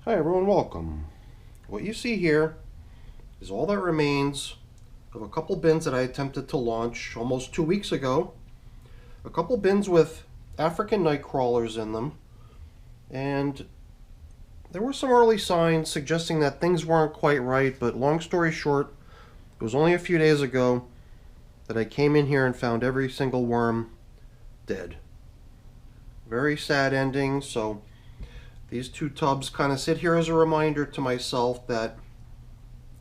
Hi everyone, welcome. What you see here is all that remains of a couple bins that I attempted to launch almost 2 weeks ago. A couple bins with African nightcrawlers in them, and there were some early signs suggesting that things weren't quite right, but long story short, it was only a few days ago that I came in here and found every single worm dead. Very sad ending, so these two tubs kind of sit here as a reminder to myself that,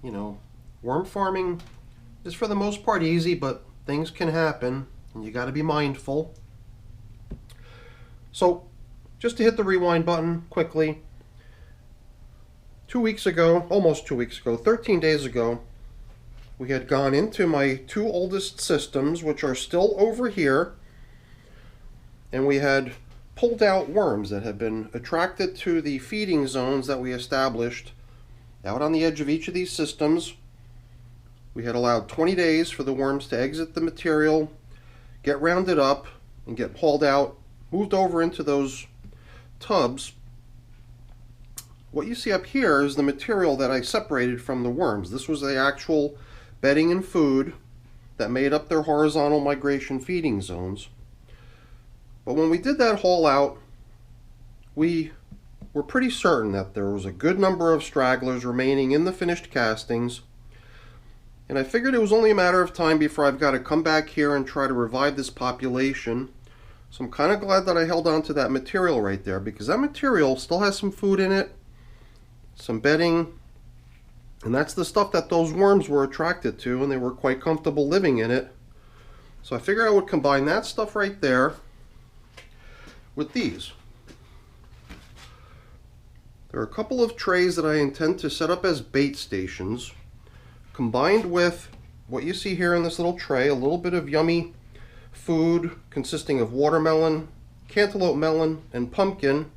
worm farming is for the most part easy, but things can happen and you got to be mindful. So, just to hit the rewind button quickly, 2 weeks ago, almost 2 weeks ago, 13 days ago, we had gone into my two oldest systems, which are still over here, and we had pulled out worms that had been attracted to the feeding zones that we established out on the edge of each of these systems. We had allowed 20 days for the worms to exit the material, get rounded up, and get hauled out, moved over into those tubs. What you see up here is the material that I separated from the worms. This was the actual bedding and food that made up their horizontal migration feeding zones. But when we did that haul out, we were pretty certain that there was a good number of stragglers remaining in the finished castings, and I figured it was only a matter of time before I've got to come back here and try to revive this population. So I'm kind of glad that I held on to that material right there, because that material still has some food in it, some bedding, and that's the stuff that those worms were attracted to, and they were quite comfortable living in it. So I figured I would combine that stuff right there with these. There are a couple of trays that I intend to set up as bait stations, combined with what you see here in this little tray, a little bit of yummy food consisting of watermelon, cantaloupe melon, and pumpkin,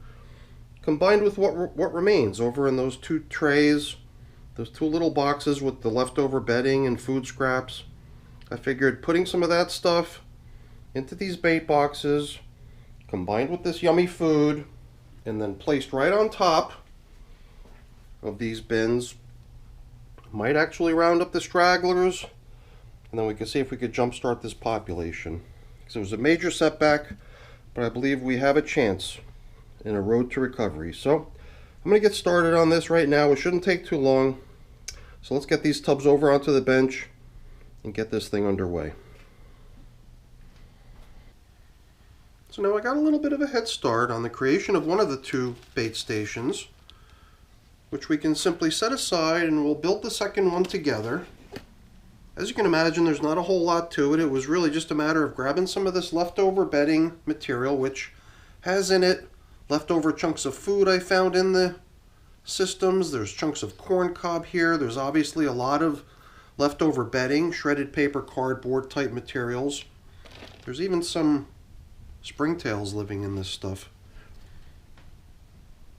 combined with what remains over in those two trays, those two little boxes with the leftover bedding and food scraps. I figured putting some of that stuff into these bait boxes, combined with this yummy food, and then placed right on top of these bins, might actually round up the stragglers, and then we can see if we could jumpstart this population. Because it was a major setback, but I believe we have a chance in a road to recovery. So I'm going to get started on this right now. It shouldn't take too long. So let's get these tubs over onto the bench and get this thing underway. So now I got a little bit of a head start on the creation of one of the two bait stations, which we can simply set aside, and we'll build the second one together. As you can imagine, there's not a whole lot to it. It was really just a matter of grabbing some of this leftover bedding material, which has in it leftover chunks of food I found in the systems. There's chunks of corn cob here. There's obviously a lot of leftover bedding, shredded paper, cardboard type materials. There's even some springtails living in this stuff.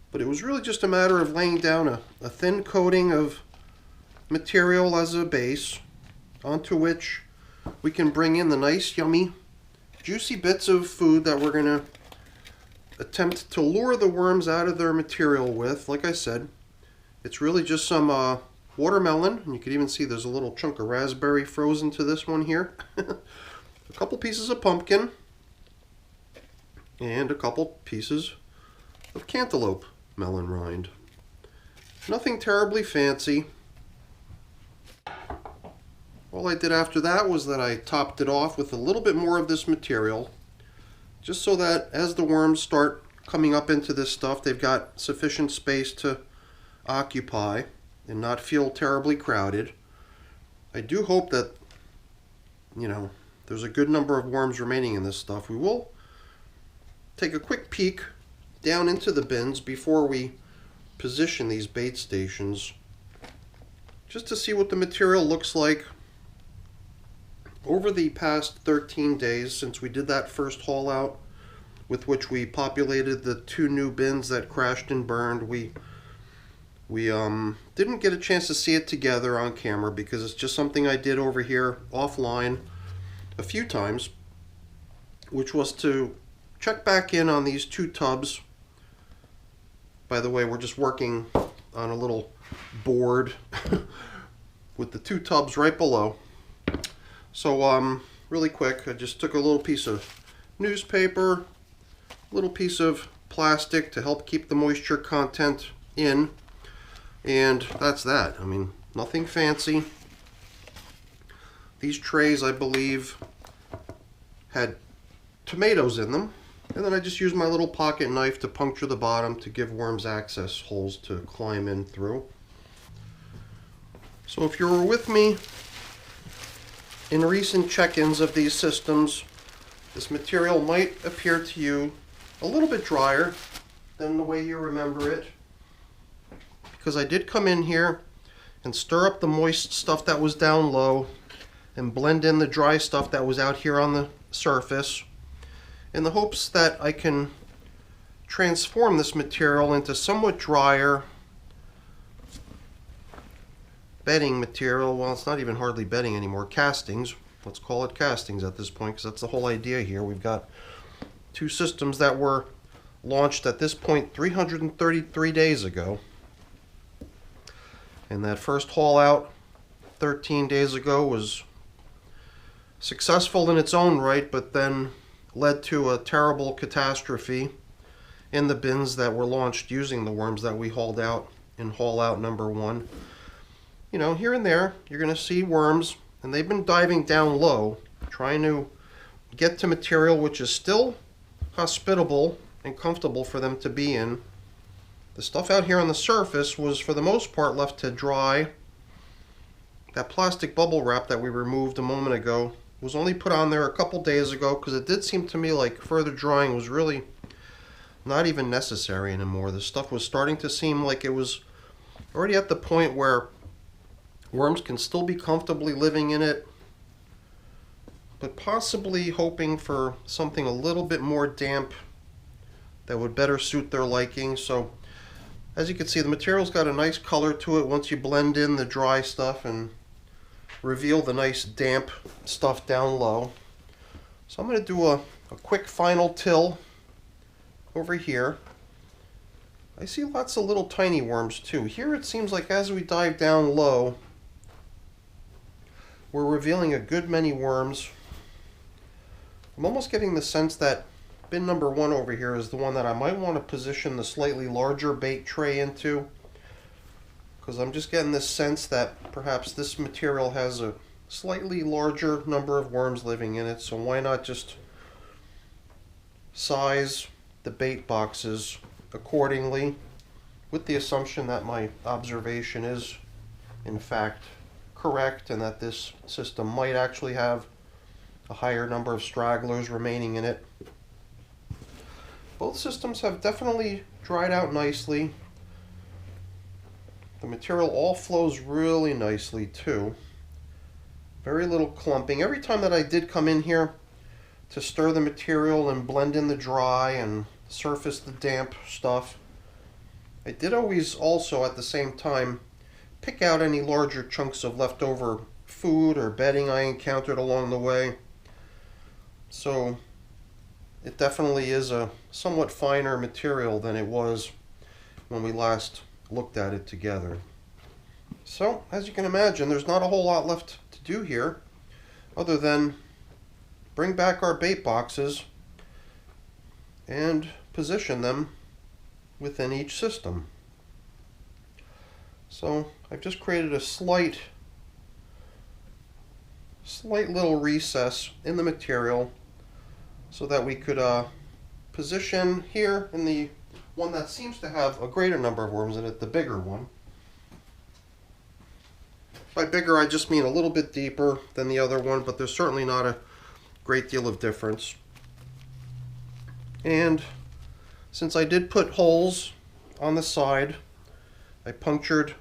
But it was really just a matter of laying down a thin coating of material as a base, onto which we can bring in the nice, yummy, juicy bits of food that we're going to attempt to lure the worms out of their material with. Like I said, it's really just some watermelon, and you can even see there's a little chunk of raspberry frozen to this one here. A couple pieces of pumpkin, and a couple pieces of cantaloupe melon rind. Nothing terribly fancy. All I did after that was that I topped it off with a little bit more of this material, just so that as the worms start coming up into this stuff, they've got sufficient space to occupy and not feel terribly crowded. I do hope that, there's a good number of worms remaining in this stuff. We will take a quick peek down into the bins before we position these bait stations, just to see what the material looks like over the past 13 days since we did that first haul out, with which we populated the two new bins that crashed and burned. We didn't get a chance to see it together on camera because it's just something I did over here offline a few times, which was to check back in on these two tubs By the way, we're just working on a little board with the 2 tubs right below. So really quick, I just took a little piece of newspaper, a little piece of plastic to help keep the moisture content in, and that's that. I mean, nothing fancy. These trays, I believe, had tomatoes in them, and then I just used my little pocket knife to puncture the bottom to give worms access holes to climb in through. So if you were with me in recent check-ins of these systems, this material might appear to you a little bit drier than the way you remember it, because I did come in here and stir up the moist stuff that was down low and blend in the dry stuff that was out here on the surface, in the hopes that I can transform this material into somewhat drier bedding material. Well, it's not even hardly bedding anymore, castings. Let's call it castings at this point, because that's the whole idea here. We've got 2 systems that were launched at this point 333 days ago. And that first haul out 13 days ago was successful in its own right, but then led to a terrible catastrophe in the bins that were launched using the worms that we hauled out in haul out number 1. You know, here and there, you're going to see worms, and they've been diving down low, trying to get to material which is still hospitable and comfortable for them to be in. The stuff out here on the surface was, for the most part, left to dry. That plastic bubble wrap that we removed a moment ago was only put on there a couple days ago, because it did seem to me like further drying was really not even necessary anymore. The stuff was starting to seem like it was already at the point where worms can still be comfortably living in it, but possibly hoping for something a little bit more damp that would better suit their liking. So as you can see, the material's got a nice color to it once you blend in the dry stuff and reveal the nice damp stuff down low. So I'm going to do a quick final till over here. I see lots of little tiny worms too. Here it seems like as we dive down low, we're revealing a good many worms. I'm almost getting the sense that bin number 1 over here is the one that I might want to position the slightly larger bait tray into, because I'm just getting this sense that perhaps this material has a slightly larger number of worms living in it. So why not just size the bait boxes accordingly, with the assumption that my observation is in fact correct, and that this system might actually have a higher number of stragglers remaining in it. Both systems have definitely dried out nicely. The material all flows really nicely too. Very little clumping. Every time that I did come in here to stir the material and blend in the dry and surface the damp stuff, I did always also at the same time pick out any larger chunks of leftover food or bedding I encountered along the way. So it definitely is a somewhat finer material than it was when we last looked at it together. So as you can imagine, there's not a whole lot left to do here other than bring back our bait boxes and position them within each system. So I've just created a slight little recess in the material so that we could position here in the one that seems to have a greater number of worms in it, the bigger one. By bigger, I just mean a little bit deeper than the other one, but there's certainly not a great deal of difference. And since I did put holes on the side, I punctured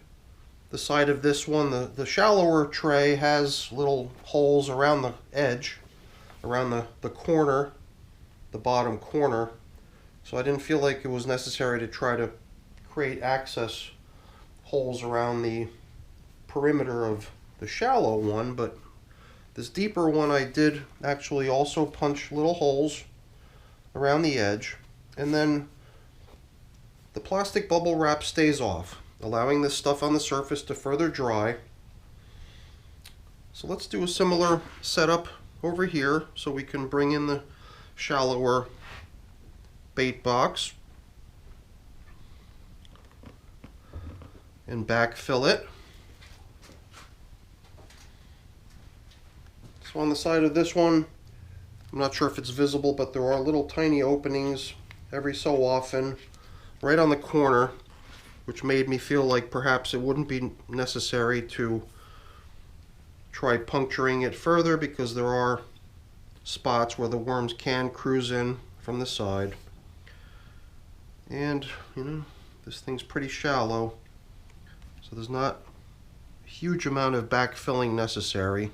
the side of this one. The shallower tray has little holes around the edge, around the corner, the bottom corner. So I didn't feel like it was necessary to try to create access holes around the perimeter of the shallow one, but this deeper one I did actually also punch little holes around the edge, and then the plastic bubble wrap stays off, allowing this stuff on the surface to further dry. So let's do a similar setup over here so we can bring in the shallower bait box and backfill it. So on the side of this one, I'm not sure if it's visible, but there are little tiny openings every so often right on the corner, which made me feel like perhaps it wouldn't be necessary to try puncturing it further, because there are spots where the worms can cruise in from the side. And, you know, this thing's pretty shallow, so there's not a huge amount of backfilling necessary.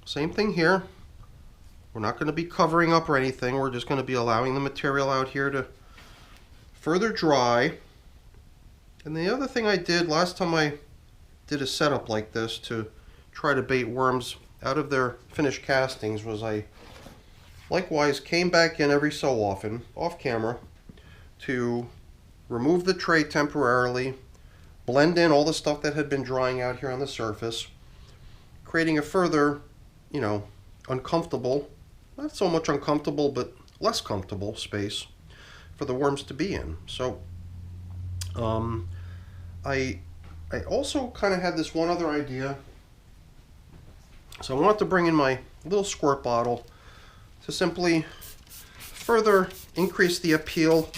Same thing here. We're not going to be covering up or anything. We're just going to be allowing the material out here to further dry. And the other thing I did last time I did a setup like this to try to bait worms out of their finished castings was I likewise came back in every so often, off camera, to remove the tray temporarily, blend in all the stuff that had been drying out here on the surface, creating a further, you know, uncomfortable, not so much uncomfortable, but less comfortable space for the worms to be in. So I also kind of had this one other idea. So I wanted to bring in my little squirt bottle to simply further increase the appeal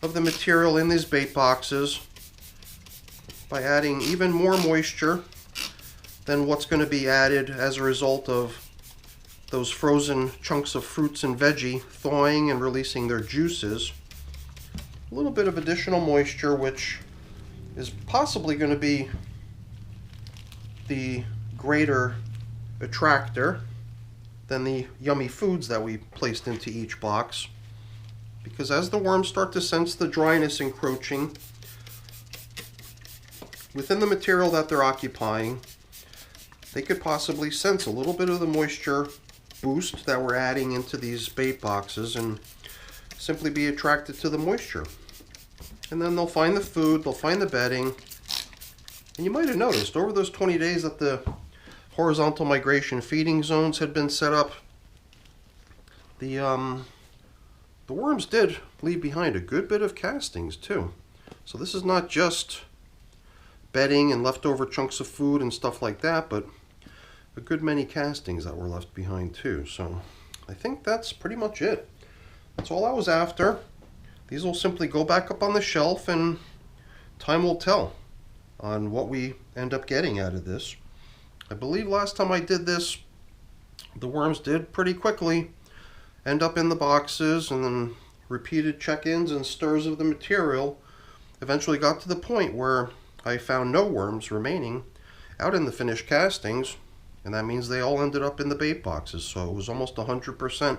of the material in these bait boxes by adding even more moisture than what's going to be added as a result of those frozen chunks of fruits and veggie thawing and releasing their juices. A little bit of additional moisture, which is possibly going to be the greater attractor than the yummy foods that we placed into each box, because as the worms start to sense the dryness encroaching within the material that they're occupying, they could possibly sense a little bit of the moisture boost that we're adding into these bait boxes and simply be attracted to the moisture. And then they'll find the food, they'll find the bedding. And you might have noticed over those 20 days that the horizontal migration feeding zones had been set up, the worms did leave behind a good bit of castings too. So this is not just bedding and leftover chunks of food and stuff like that, but a good many castings that were left behind too. So I think that's pretty much it. That's all I was after. These will simply go back up on the shelf, and time will tell on what we end up getting out of this. I believe last time I did this, the worms did pretty quickly end up in the boxes, and then repeated check-ins and stirs of the material eventually got to the point where I found no worms remaining out in the finished castings, and that means they all ended up in the bait boxes. So it was almost 100%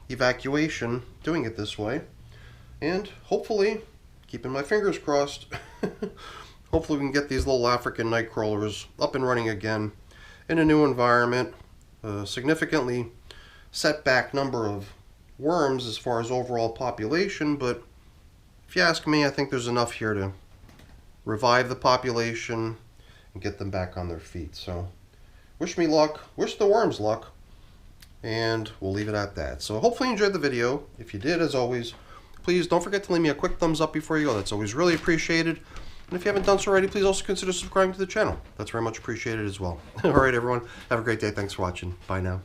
evacuation doing it this way. And hopefully, keeping my fingers crossed, hopefully we can get these little African nightcrawlers up and running again in a new environment. A significantly set back number of worms as far as overall population, but if you ask me, I think there's enough here to revive the population and get them back on their feet. So wish me luck, wish the worms luck, and we'll leave it at that. So hopefully you enjoyed the video. If you did, as always, please don't forget to leave me a quick thumbs up before you go. That's always really appreciated. And if you haven't done so already, please also consider subscribing to the channel. That's very much appreciated as well. All right, everyone, have a great day. Thanks for watching. Bye now.